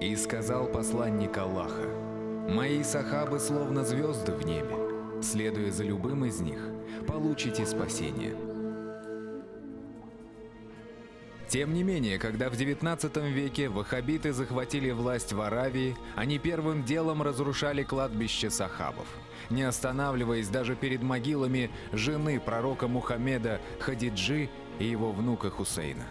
И сказал посланник Аллаха: «Мои сахабы словно звезды в небе. Следуя за любым из них, получите спасение». Тем не менее, когда в XIX веке ваххабиты захватили власть в Аравии, они первым делом разрушали кладбище сахабов, не останавливаясь даже перед могилами жены пророка Мухаммеда Хадиджи и его внука Хусейна.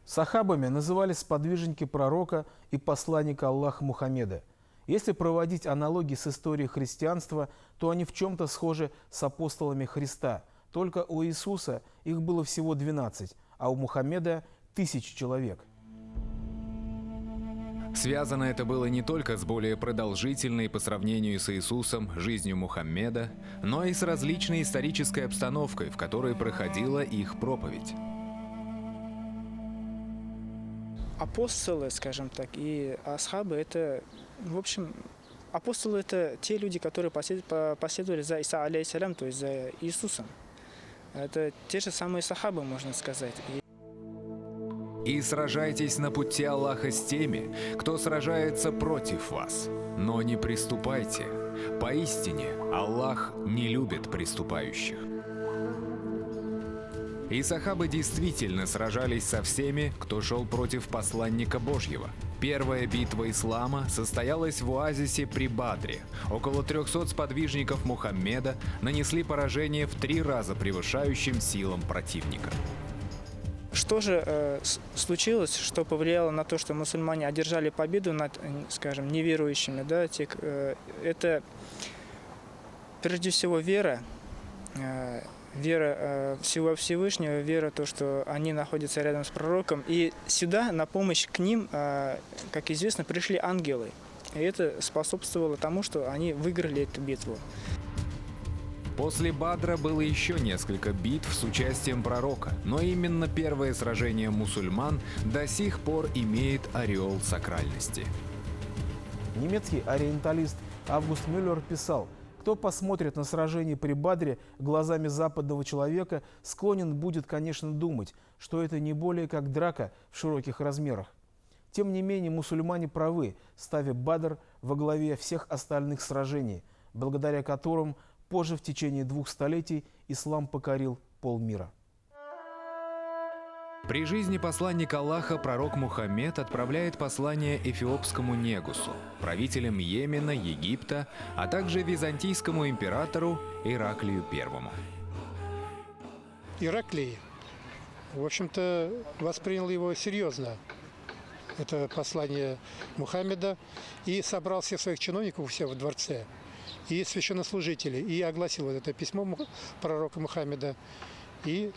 Сахабами назывались сподвижники пророка и посланника Аллаха Мухаммеда. Если проводить аналогии с историей христианства, то они в чем-то схожи с апостолами Христа. Только у Иисуса их было всего 12, а у Мухаммеда – 1000 человек. Связано это было не только с более продолжительной по сравнению с Иисусом жизнью Мухаммеда, но и с различной исторической обстановкой, в которой проходила их проповедь. Апостолы, скажем так, и асхабы – это, в общем, апостолы – это те люди, которые последовали за Иса, алейхиссалям, то есть за Иисусом. Это те же самые сахабы, можно сказать. «И сражайтесь на пути Аллаха с теми, кто сражается против вас, но не приступайте. Поистине, Аллах не любит приступающих». И сахабы действительно сражались со всеми, кто шел против посланника Божьего. Первая битва ислама состоялась в оазисе при Бадре. Около 300 сподвижников Мухаммеда нанесли поражение в 3 раза превышающим силам противника. Что же случилось, что повлияло на то, что мусульмане одержали победу над, скажем, неверующими? Да? Это прежде всего вера. Вера всего Всевышнего, вера в то, что они находятся рядом с пророком. И сюда на помощь к ним, как известно, пришли ангелы. И это способствовало тому, что они выиграли эту битву. После Бадра было еще несколько битв с участием пророка, но именно первое сражение мусульман до сих пор имеет ореол сакральности. Немецкий ориенталист Август Мюллер писал: «Кто посмотрит на сражение при Бадре глазами западного человека, склонен будет, конечно, думать, что это не более как драка в широких размерах». Тем не менее, мусульмане правы, ставя Бадр во главе всех остальных сражений, благодаря которым позже в течение 2 столетий ислам покорил полмира. При жизни посланника Аллаха пророк Мухаммед отправляет послание эфиопскому Негусу, правителям Йемена, Египта, а также византийскому императору Ираклию I. Ираклий, в общем-то, воспринял его серьезно, это послание Мухаммеда, и собрал всех своих чиновников у себя в дворце, и священнослужителей, и огласил вот это письмо пророка Мухаммеда, и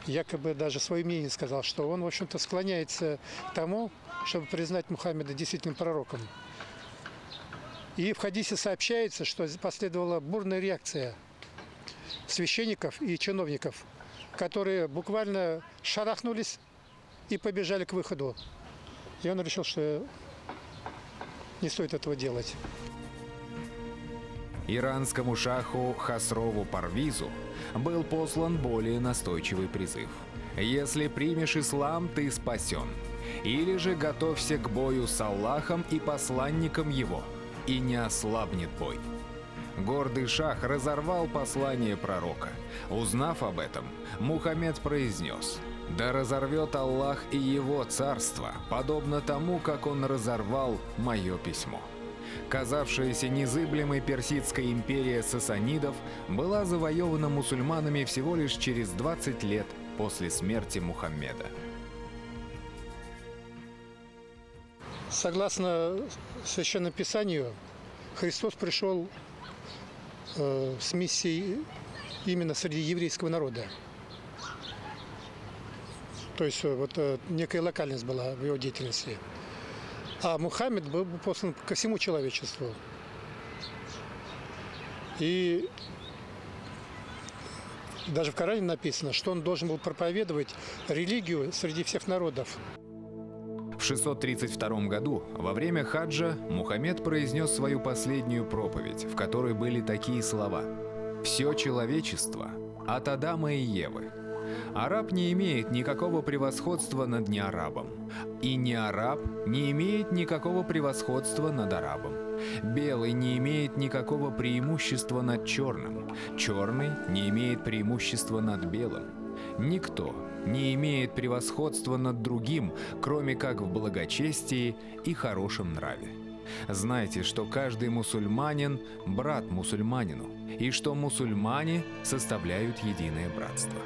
якобы даже свое мнение сказал, что он, в общем-то, склоняется к тому, чтобы признать Мухаммеда действительным пророком. И в хадисе сообщается, что последовала бурная реакция священников и чиновников, которые буквально шарахнулись и побежали к выходу. И он решил, что не стоит этого делать. Иранскому шаху Хасрову Парвизу был послан более настойчивый призыв: «Если примешь ислам, ты спасен. Или же готовься к бою с Аллахом и посланником его, и не ослабнет бой». Гордый шах разорвал послание пророка. Узнав об этом, Мухаммед произнес: «Да разорвет Аллах и его царство, подобно тому, как он разорвал мое письмо». Казавшаяся незыблемой персидская империя сасанидов была завоевана мусульманами всего лишь через 20 лет после смерти Мухаммеда. Согласно Священному Писанию, Христос пришел с миссией именно среди еврейского народа. То есть вот некая локальность была в его деятельности. А Мухаммед был послан ко всему человечеству. И даже в Коране написано, что он должен был проповедовать религию среди всех народов. В 632 году, во время хаджа, Мухаммед произнес свою последнюю проповедь, в которой были такие слова: Все человечество от Адама и Евы. Араб не имеет никакого превосходства над неарабом. И неараб не имеет никакого превосходства над арабом. Белый не имеет никакого преимущества над черным. Черный не имеет преимущества над белым. Никто не имеет превосходства над другим, кроме как в благочестии и хорошем нраве. Знайте, что каждый мусульманин – брат мусульманину, и что мусульмане составляют единое братство.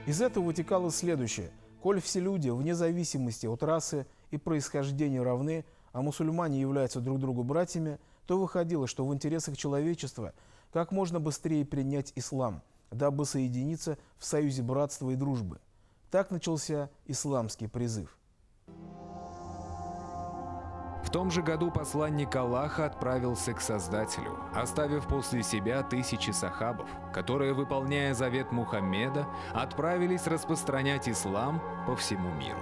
Из этого вытекало следующее. Коль все люди, вне зависимости от расы и происхождения, равны, а мусульмане являются друг другу братьями, то выходило, что в интересах человечества как можно быстрее принять ислам, дабы соединиться в союзе братства и дружбы. Так начался исламский призыв. В том же году посланник Аллаха отправился к Создателю, оставив после себя тысячи сахабов, которые, выполняя завет Мухаммеда, отправились распространять ислам по всему миру.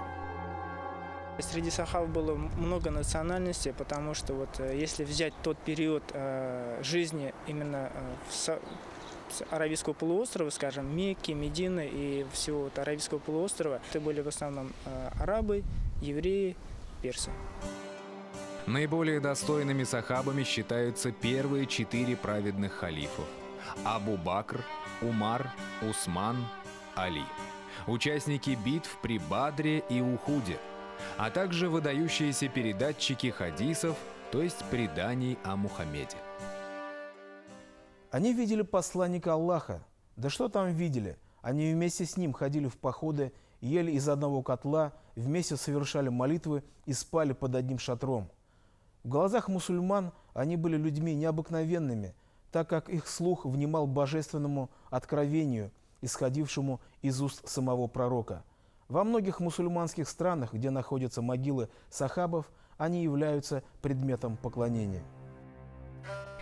Среди сахаб было много национальностей, потому что вот если взять тот период жизни именно с Аравийского полуострова, скажем, Мекки, Медины и всего вот Аравийского полуострова, это были в основном арабы, евреи, персы. Наиболее достойными сахабами считаются первые 4 праведных халифов – Абу Бакр, Умар, Усман, Али. Участники битв при Бадре и Ухуде, а также выдающиеся передатчики хадисов, то есть преданий о Мухаммеде. Они видели посланника Аллаха. Да что там видели? Они вместе с ним ходили в походы, ели из одного котла, вместе совершали молитвы и спали под одним шатром. В глазах мусульман они были людьми необыкновенными, так как их слух внимал божественному откровению, исходившему из уст самого пророка. Во многих мусульманских странах, где находятся могилы сахабов, они являются предметом поклонения.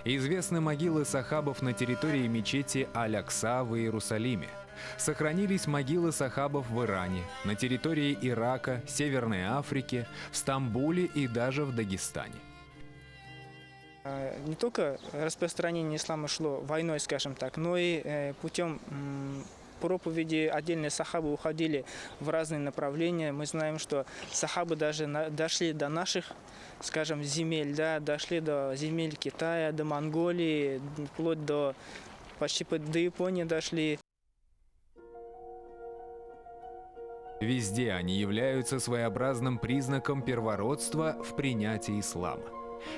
Известны могилы сахабов на территории мечети Аль-Акса в Иерусалиме. Сохранились могилы сахабов в Иране, на территории Ирака, Северной Африки, в Стамбуле и даже в Дагестане. Не только распространение ислама шло войной, скажем так, но и путем проповеди отдельные сахабы уходили в разные направления. Мы знаем, что сахабы даже дошли до наших, скажем, земель, да, дошли до земель Китая, до Монголии, вплоть до почти до Японии дошли. Везде они являются своеобразным признаком первородства в принятии ислама.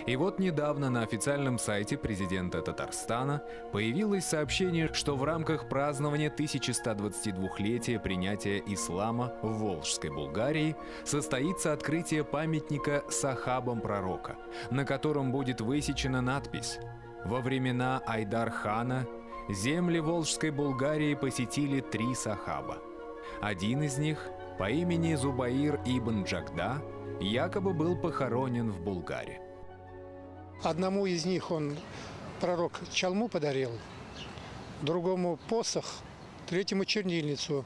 И вот недавно на официальном сайте президента Татарстана появилось сообщение, что в рамках празднования 1122-летия принятия ислама в Волжской Булгарии состоится открытие памятника сахабам пророка, на котором будет высечена надпись: «Во времена Айдар-хана земли Волжской Булгарии посетили 3 сахаба. Один из них, по имени Зубаир ибн Джагда, якобы был похоронен в Булгаре». Одному из них пророк чалму подарил, другому посох, третьему чернильницу.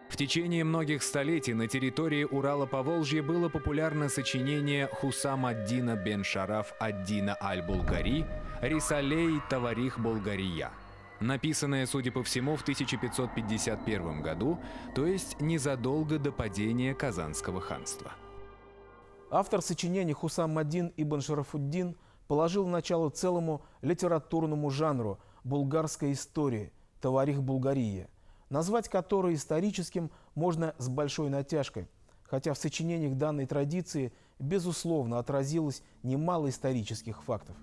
В течение многих столетий на территории Урала-Поволжья было популярно сочинение Хусам ад-Дина бен Шараф ад-Дина аль-Булгари «Рисалей Таварих Булгария», написанное, судя по всему, в 1551 году, то есть незадолго до падения Казанского ханства. Автор сочинений Хусам ад-Дин ибн Шарафуддин положил начало целому литературному жанру булгарской истории «Таварих Булгария», назвать который историческим можно с большой натяжкой, хотя в сочинениях данной традиции, безусловно, отразилось немало исторических фактов.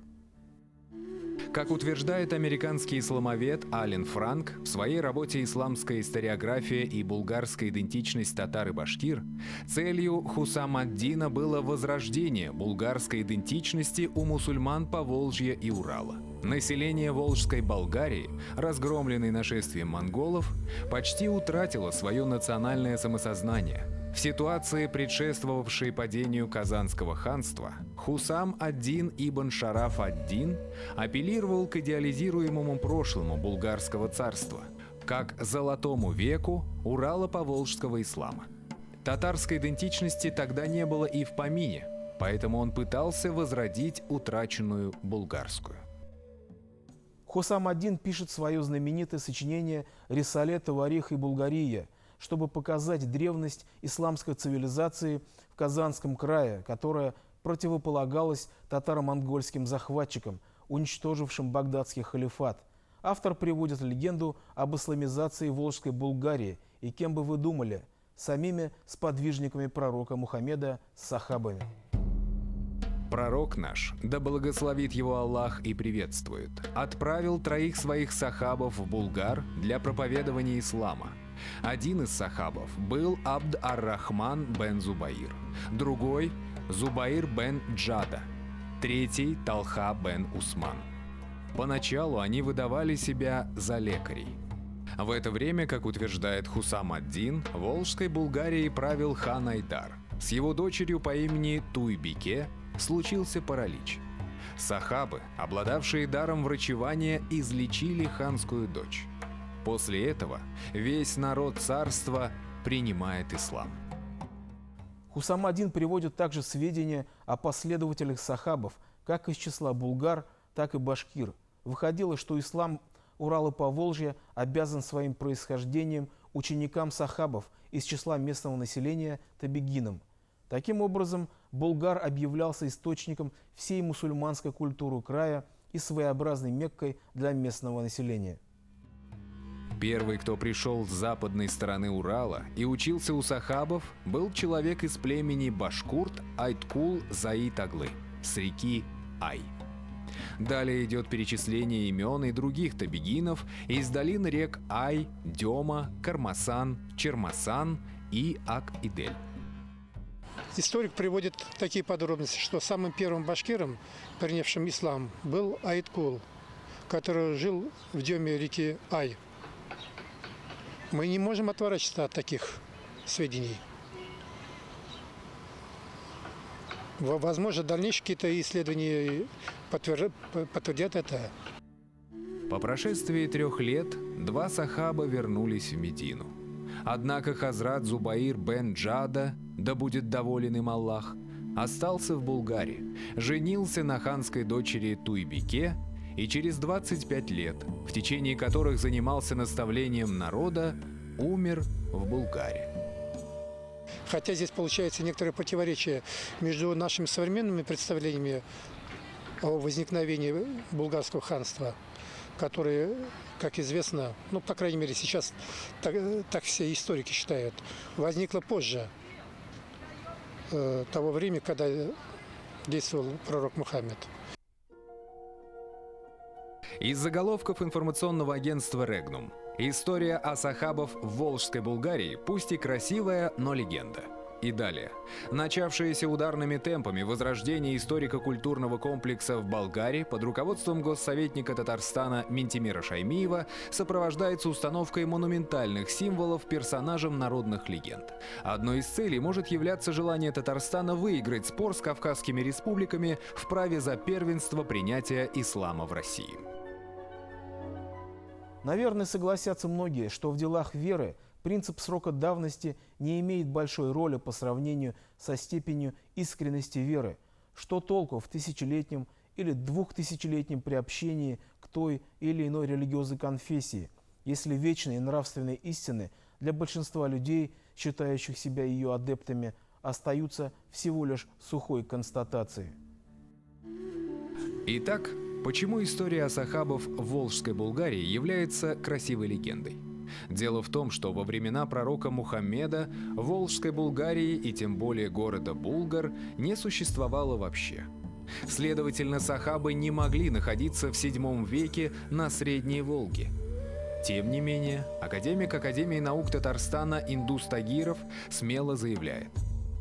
Как утверждает американский исламовед Ален Франк в своей работе «Исламская историография и булгарская идентичность татар и башкир», целью Хусам ад-Дина было возрождение булгарской идентичности у мусульман Поволжья и Урала. Население Волжской Болгарии, разгромленной нашествием монголов, почти утратило свое национальное самосознание. В ситуации, предшествовавшей падению Казанского ханства, Хусам ад-Дин ибн Шараф ад-Дин апеллировал к идеализируемому прошлому булгарского царства, как золотому веку Урало-Поволжского ислама. Татарской идентичности тогда не было и в помине, поэтому он пытался возродить утраченную булгарскую. Хусам-ад-Дин пишет свое знаменитое сочинение «Рисале, Таварих и Булгария», чтобы показать древность исламской цивилизации в Казанском крае, которая противополагалась татаро-монгольским захватчикам, уничтожившим багдадский халифат. Автор приводит легенду об исламизации Волжской Булгарии, и кем бы вы думали, самими сподвижниками пророка Мухаммеда с сахабами. Пророк наш, да благословит его Аллах и приветствует, отправил 3 своих сахабов в Булгар для проповедования ислама. Один из сахабов был Абд ар-Рахман бен Зубаир, другой – Зубаир бен Джада, третий – Талха бен Усман. Поначалу они выдавали себя за лекарей. В это время, как утверждает Хусам-ад-Дин, Волжской Булгарией правил хан Айдар. С его дочерью по имени Туйбике случился паралич. Сахабы, обладавшие даром врачевания, излечили ханскую дочь. После этого весь народ царства принимает ислам. Хусам-ад-Дин приводит также сведения о последователях сахабов, как из числа булгар, так и башкир. Выходило, что ислам Урала Поволжья обязан своим происхождением ученикам сахабов из числа местного населения табегинам. Таким образом, Булгар объявлялся источником всей мусульманской культуры края и своеобразной Меккой для местного населения. Первый, кто пришел с западной стороны Урала и учился у сахабов, был человек из племени Башкурт Айткул Заид Аглы с реки Ай. Далее идет перечисление имен и других табегинов из долин рек Ай, Дема, Кармасан, Чермасан и Ак-Идель. Историк приводит такие подробности, что самым первым башкиром, принявшим ислам, был Айткул, который жил в Деме реки Ай. Мы не можем отворачиваться от таких сведений. Возможно, дальнейшие какие-то исследования подтвердят это. По прошествии 3 лет 2 сахаба вернулись в Медину. Однако Хазрат Зубаир бен Джада, да будет доволен им Аллах, остался в Булгарии, женился на ханской дочери Туйбике и через 25 лет, в течение которых занимался наставлением народа, умер в Булгарии. Хотя здесь получается некоторое противоречие между нашими современными представлениями о возникновении булгарского ханства, которые, как известно, ну, по крайней мере, сейчас так все историки считают, возникло позже того времени, когда действовал пророк Мухаммед. Из заголовков информационного агентства «Регнум». История о сахабов в Волжской Булгарии, пусть и красивая, но легенда. И далее. Начавшееся ударными темпами возрождение историко-культурного комплекса в Болгарии под руководством госсоветника Татарстана Ментимира Шаймиева сопровождается установкой монументальных символов персонажам народных легенд. Одной из целей может являться желание Татарстана выиграть спор с кавказскими республиками в праве за первенство принятия ислама в России. Наверное, согласятся многие, что в делах веры принцип срока давности не имеет большой роли по сравнению со степенью искренности веры. Что толку в 1000-летнем или 2000-летнем приобщении к той или иной религиозной конфессии, если вечные нравственные истины для большинства людей, считающих себя ее адептами, остаются всего лишь сухой констатацией. Итак, почему история о сахабов в Волжской Булгарии является красивой легендой? Дело в том, что во времена пророка Мухаммеда в Волжской Булгарии и тем более города Булгар не существовало вообще. Следовательно, сахабы не могли находиться в VII веке на Средней Волге. Тем не менее, академик Академии наук Татарстана Индус Тагиров смело заявляет.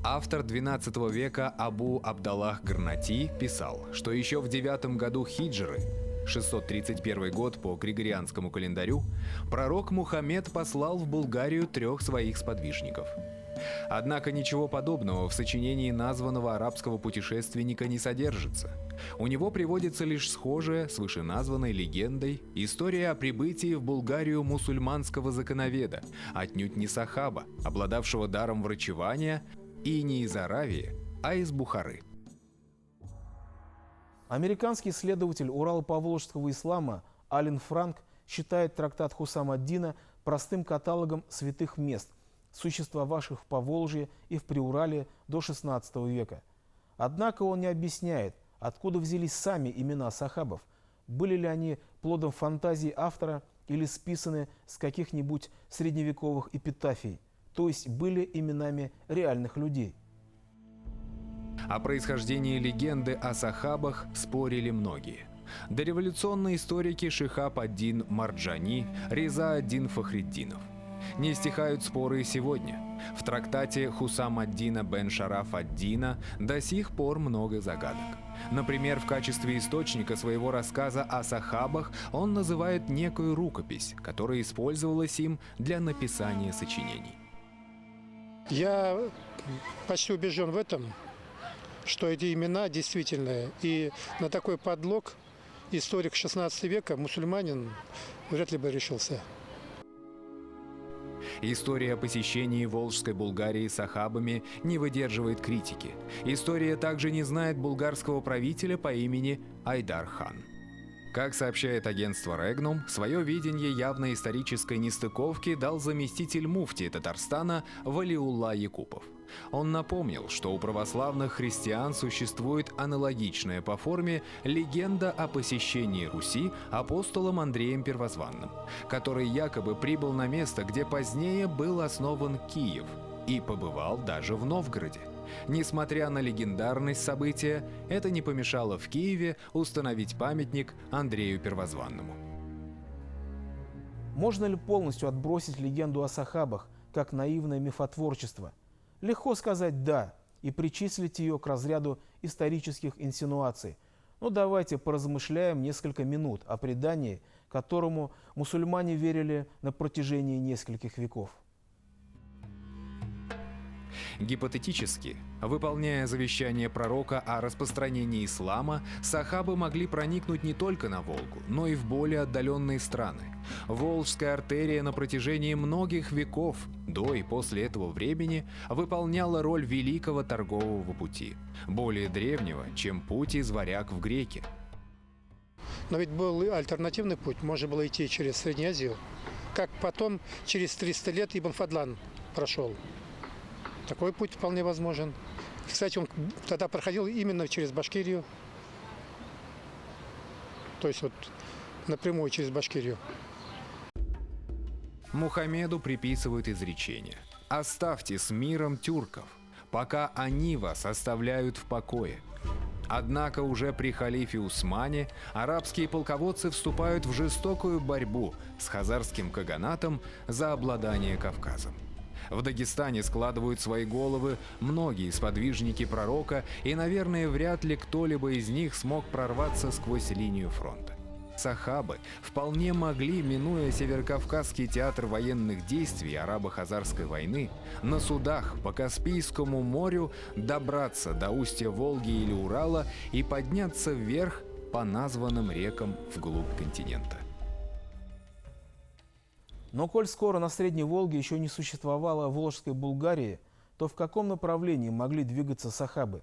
Автор XII века Абу Абдаллах Гарнати писал, что еще в IX году хиджры, 631 год по григорианскому календарю, пророк Мухаммед послал в Булгарию 3 своих сподвижников. Однако ничего подобного в сочинении названного арабского путешественника не содержится. У него приводится лишь схожая с вышеназванной легендой история о прибытии в Булгарию мусульманского законоведа, отнюдь не сахаба, обладавшего даром врачевания, и не из Аравии, а из Бухары. Американский исследователь Урало-Поволжского ислама Ален Франк считает трактат Хусам ад-Дина простым каталогом святых мест, существовавших в Поволжье и в Приурале до XVI века. Однако он не объясняет, откуда взялись сами имена сахабов, были ли они плодом фантазии автора или списаны с каких-нибудь средневековых эпитафий, то есть были именами реальных людей. О происхождении легенды о сахабах спорили многие. Дореволюционные историки Шихаб ад-Дин Марджани, Реза ад-Дин Фахриддинов. Не стихают споры и сегодня. В трактате Хусам ад-Дина бен Шараф ад-Дина до сих пор много загадок. Например, в качестве источника своего рассказа о сахабах он называет некую рукопись, которая использовалась им для написания сочинений. Я почти убежден в этом, что эти имена действительные. И на такой подлог историк XVI века, мусульманин, вряд ли бы решился. История о посещении Волжской Булгарии сахабами не выдерживает критики. История также не знает булгарского правителя по имени Айдар-хан. Как сообщает агентство Регнум, свое видение явной исторической нестыковки дал заместитель муфтия Татарстана Валиулла Якупов. Он напомнил, что у православных христиан существует аналогичная по форме легенда о посещении Руси апостолом Андреем Первозванным, который якобы прибыл на место, где позднее был основан Киев, и побывал даже в Новгороде. Несмотря на легендарность события, это не помешало в Киеве установить памятник Андрею Первозванному. Можно ли полностью отбросить легенду о сахабах, как наивное мифотворчество? Легко сказать «да» и причислить ее к разряду исторических инсинуаций. Но давайте поразмышляем несколько минут о предании, которому мусульмане верили на протяжении нескольких веков. Гипотетически, выполняя завещание пророка о распространении ислама, сахабы могли проникнуть не только на Волгу, но и в более отдаленные страны. Волжская артерия на протяжении многих веков до и после этого времени выполняла роль великого торгового пути, более древнего, чем путь из Варяг в Греки. Но ведь был альтернативный путь, можно было идти через Среднюю Азию, как потом через 300 лет Ибн Фадлан прошел. Такой путь вполне возможен. Кстати, он тогда проходил именно через Башкирию. То есть вот напрямую через Башкирию. Мухаммеду приписывают изречение: «Оставьте с миром тюрков, пока они вас оставляют в покое». Однако уже при халифе Усмане арабские полководцы вступают в жестокую борьбу с хазарским каганатом за обладание Кавказом. В Дагестане складывают свои головы многие сподвижники пророка, и, наверное, вряд ли кто-либо из них смог прорваться сквозь линию фронта. Сахабы вполне могли, минуя Северокавказский театр военных действий арабо-хазарской войны, на судах по Каспийскому морю добраться до устья Волги или Урала и подняться вверх по названным рекам вглубь континента. Но коль скоро на Средней Волге еще не существовало Волжской Булгарии, то в каком направлении могли двигаться сахабы?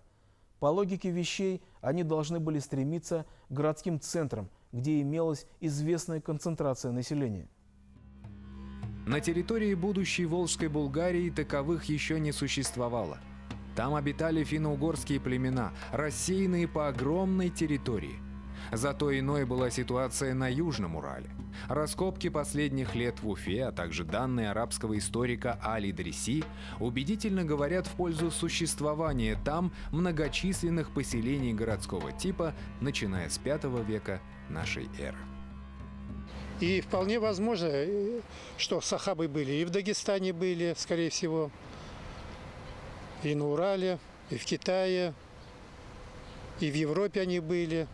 По логике вещей, они должны были стремиться к городским центрам, где имелась известная концентрация населения. На территории будущей Волжской Булгарии таковых еще не существовало. Там обитали финно-угорские племена, рассеянные по огромной территории. Зато иной была ситуация на Южном Урале. Раскопки последних лет в Уфе, а также данные арабского историка Али Дриси убедительно говорят в пользу существования там многочисленных поселений городского типа, начиная с V века нашей эры. И вполне возможно, что сахабы были и в Дагестане были, скорее всего, и на Урале, и в Китае, и в Европе они были.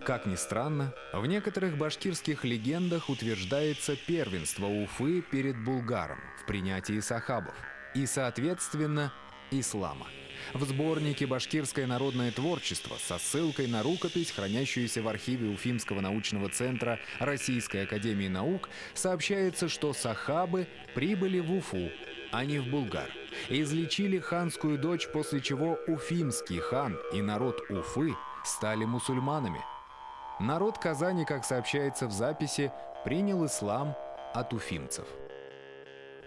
Как ни странно, в некоторых башкирских легендах утверждается первенство Уфы перед Булгаром в принятии сахабов и, соответственно, ислама. В сборнике «Башкирское народное творчество» со ссылкой на рукопись, хранящуюся в архиве Уфимского научного центра Российской академии наук, сообщается, что сахабы прибыли в Уфу, а не в Булгар, и излечили ханскую дочь, после чего уфимский хан и народ Уфы стали мусульманами. Народ Казани, как сообщается в записи, принял ислам от уфимцев.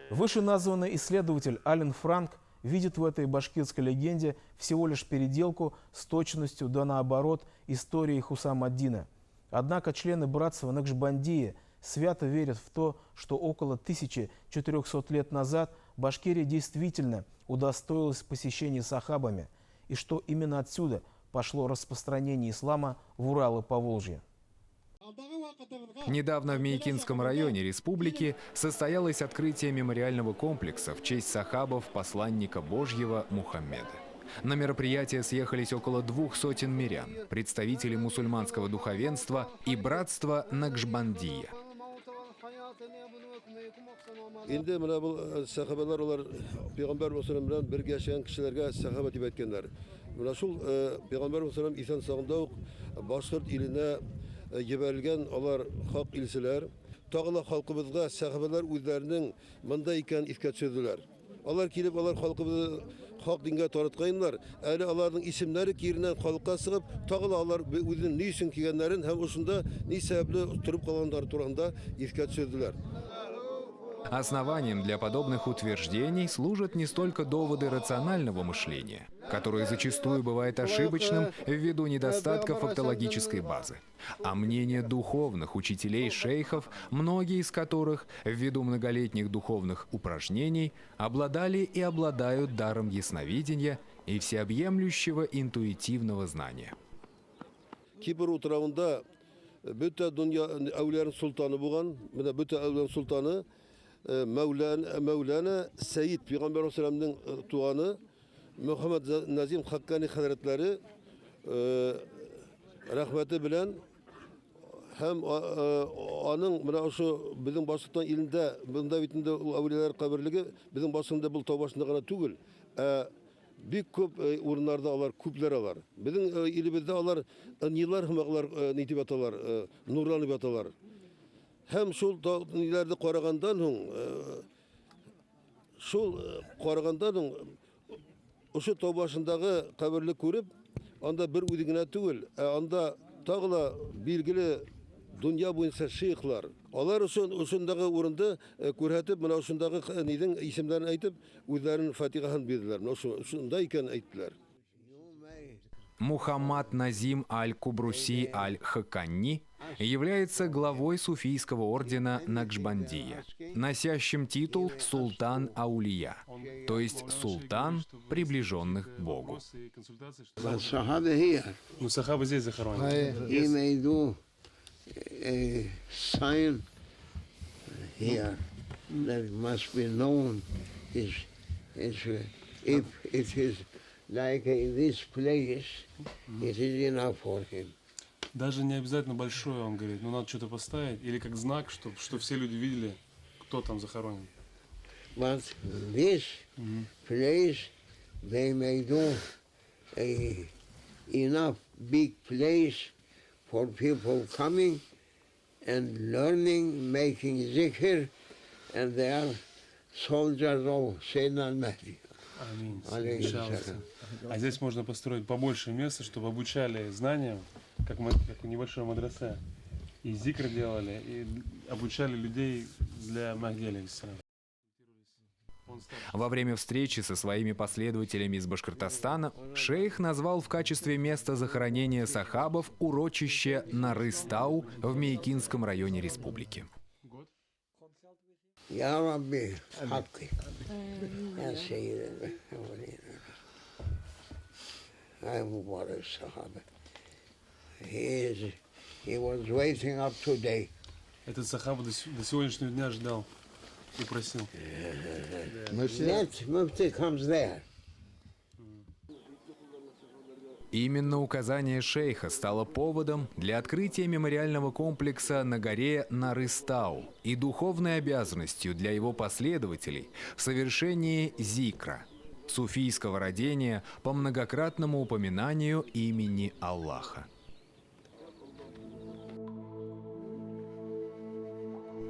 Вышеназванный исследователь Ален Франк видит в этой башкирской легенде всего лишь переделку с точностью да наоборот истории Хусам-ад-Дина. Однако члены братства Накшбандия свято верят в то, что около 1400 лет назад Башкирия действительно удостоилась посещения сахабами, и что именно отсюда пошло распространение ислама в Урал и Поволжье. Недавно в Мейкинском районе республики состоялось открытие мемориального комплекса в честь сахабов посланника Божьего Мухаммеда. На мероприятие съехались около 200 мирян, представителей мусульманского духовенства и братства Накшбандия. Endi mana bu sahabalar ular Peygamber Muhammed bilan birga yashagan kishilarga sahaba deb aytganlar. Mana shu Peygamber Muhammed eson sog'da boshqirt iline yuborilgan ular haq ilsilar. Tog'la xalqimizga sahabalar o'zlarining bunday ekan ifga tushirdilar. Ular kelib ular xalqimizni haq dinga to'g'ritganlar. Hali ularning ismlari keridan xalqqa sig'ib, tog'la ular o'zining ne uchun kelganlarini ham o'shunda ne sababli turib qolganlari turganda ifga tushirdilar. Основанием для подобных утверждений служат не столько доводы рационального мышления, которое зачастую бывает ошибочным ввиду недостатка фактологической базы, а мнение духовных учителей-шейхов, многие из которых, ввиду многолетних духовных упражнений, обладали и обладают даром ясновидения и всеобъемлющего интуитивного знания. Kibir oturağında bütün dünya evliyanın sultanı bulan, bütün evliyanın sultanı Mevlana Seyyid Peygamber Aleyhisselam'ın tuğanı Muhammed Nazim Hakkani Hazretleri rahmeti bilen hem onun şu bizim başlıktan ilinde bunda bitinde evliyalar kabirligi bizim başında bu tavbasında kana tügül büyük köp orunlarda alar küpler alar. Bizim ilimizde alar nilar hımaklar nitibatalar nurlan nitibatalar. Hem şol ileride qaragandan şol qaragandan o'sha tog' boshidagi qabrni ko'rib, anda bir o'zigina tugul, anda tog'la belgili dunyo bo'yicha sheyxlar. Ular o'shundagi o'rinda ko'rsatib, mana o'shundagi niding ismlarini aytib, o'zlarining Fatihani berdilar. Mana shunday ekan aytdilar. Мухаммад Назим аль-Кубруси аль-Хаканни является главой суфийского ордена Накшбандия, носящим титул «Султан Аулия», то есть «Султан, приближенных к Богу». Ну, сахабы здесь захоронены. Like in this place, it is enough for him. Даже не обязательно большое, он говорит, но надо что-то поставить, или как знак, чтобы все люди видели, кто там захоронен. But this place, they may do a enough big place for people coming and learning, making zikr, and they are soldiers of Sayyidina al-Mahdi. Аминь. А здесь можно построить побольше места, чтобы обучали знаниям, как у небольшой мадрасе. И зикр делали, и обучали людей для Махди алейхиссалям. Во время встречи со своими последователями из Башкортостана шейх назвал в качестве места захоронения сахабов урочище Нарыстау в Мейкинском районе республики. Ya Rabbi Hakkı. Ya Seyyid el-Evvelin. Ay Mübarek sahabe. He was waiting up today. Этот сахаба до сегодняшнего дня ждал и просил. Next Mufti comes there. Именно указание шейха стало поводом для открытия мемориального комплекса на горе Нарыстау и духовной обязанностью для его последователей в совершении зикра, суфийского родения по многократному упоминанию имени Аллаха.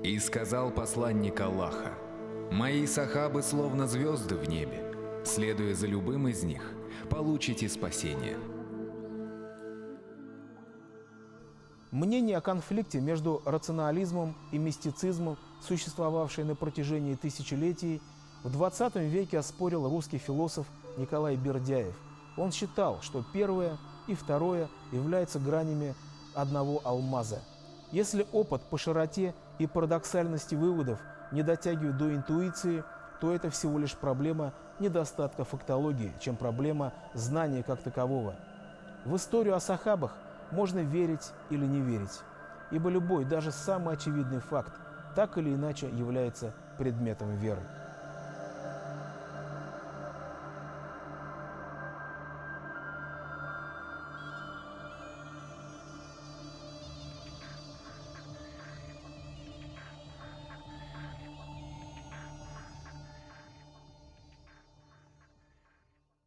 И сказал посланник Аллаха: «Мои сахабы словно звезды в небе, следуя за любым из них, получите спасение». Мнение о конфликте между рационализмом и мистицизмом, существовавшее на протяжении тысячелетий, в 20 веке оспорил русский философ Николай Бердяев. Он считал, что первое и второе являются гранями одного алмаза. Если опыт по широте и парадоксальности выводов не дотягивает до интуиции, то это всего лишь проблема недостатка фактологии, чем проблема знания как такового. В историю о сахабах можно верить или не верить, ибо любой, даже самый очевидный факт, так или иначе является предметом веры.